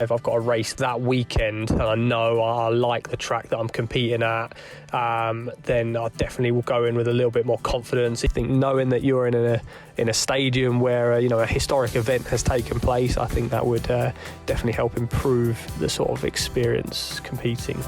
if I've got a race that weekend and I know I like the track that I'm competing at, then I definitely will go in with a little bit more confidence. I think knowing that you're in a stadium where a historic event has taken place, I think that would definitely help improve the sort of experience competing.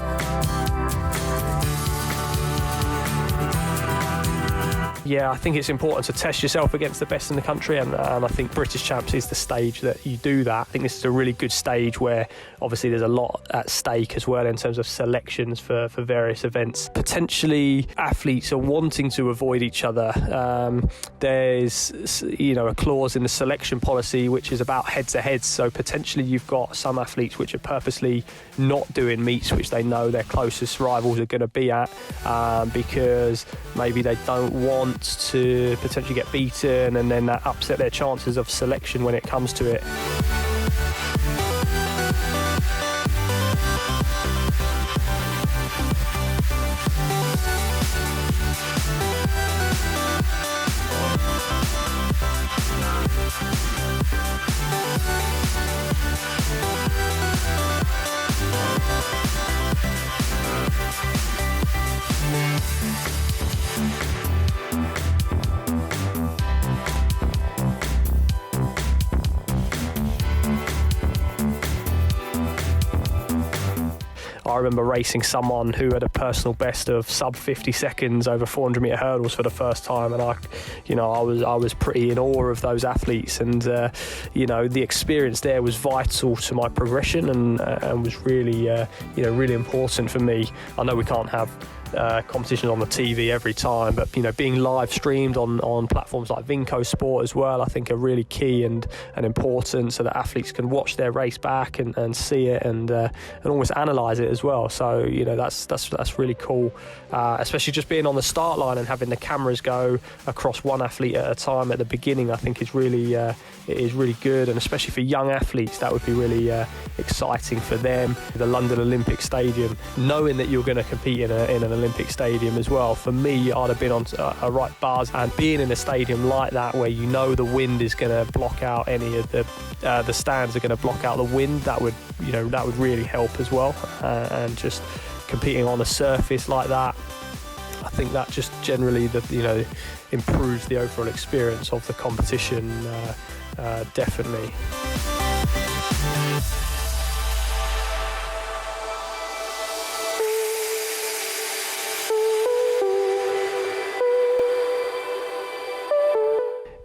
Yeah, I think it's important to test yourself against the best in the country, and I think British Champs is the stage that you do that. I think this is a really good stage where obviously there's a lot at stake as well in terms of selections for various events. Potentially athletes are wanting to avoid each other. There's a clause in the selection policy which is about head-to-heads, so potentially you've got some athletes which are purposely not doing meets which they know their closest rivals are going to be at, because maybe they don't want to potentially get beaten, and then that upset their chances of selection when it comes to it. I remember racing someone who had a personal best of sub 50 seconds over 400 metre hurdles for the first time, and I was pretty in awe of those athletes, and the experience there was vital to my progression, and was really really important for me. I know we can't have competition on the TV every time, but being live streamed on platforms like Vinco Sport as well, I think are really key and important, so that athletes can watch their race back and see it and almost analyse it as well. So that's really cool, especially just being on the start line and having the cameras go across one athlete at a time at the beginning. I think is really good, and especially for young athletes that would be really exciting for them. The London Olympic Stadium, knowing that you're going to compete in an Olympic stadium as well, for me I'd have been on a right buzz, and being in a stadium like that where the wind is going to block out any of the stands are going to block out the wind, that would really help as well, and just competing on a surface like that, I think that just generally improves the overall experience of the competition, definitely.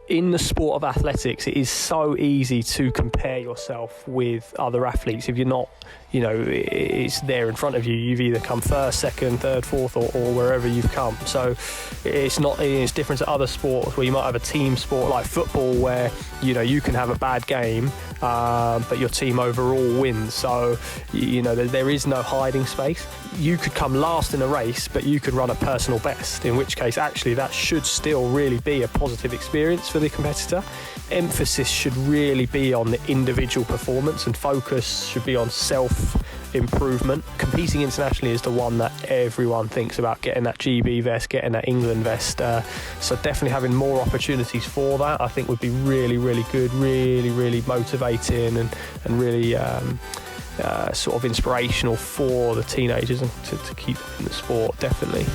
In the sport of athletics, it is so easy to compare yourself with other athletes. If you're not, it's there in front of you. You've either come first, second, third, fourth, or wherever you've come. So it's different to other sports where you might have a team sport like football where, you can have a bad game, but your team overall wins. So, there is no hiding space. You could come last in a race, but you could run a personal best, in which case actually that should still really be a positive experience for the competitor. Emphasis should really be on the individual performance, and focus should be on self-improvement. Competing internationally is the one that everyone thinks about, getting that GB vest, getting that England vest. So definitely having more opportunities for that, I think would be really, really good, really, really motivating, and really sort of inspirational for the teenagers and to keep them in the sport, definitely.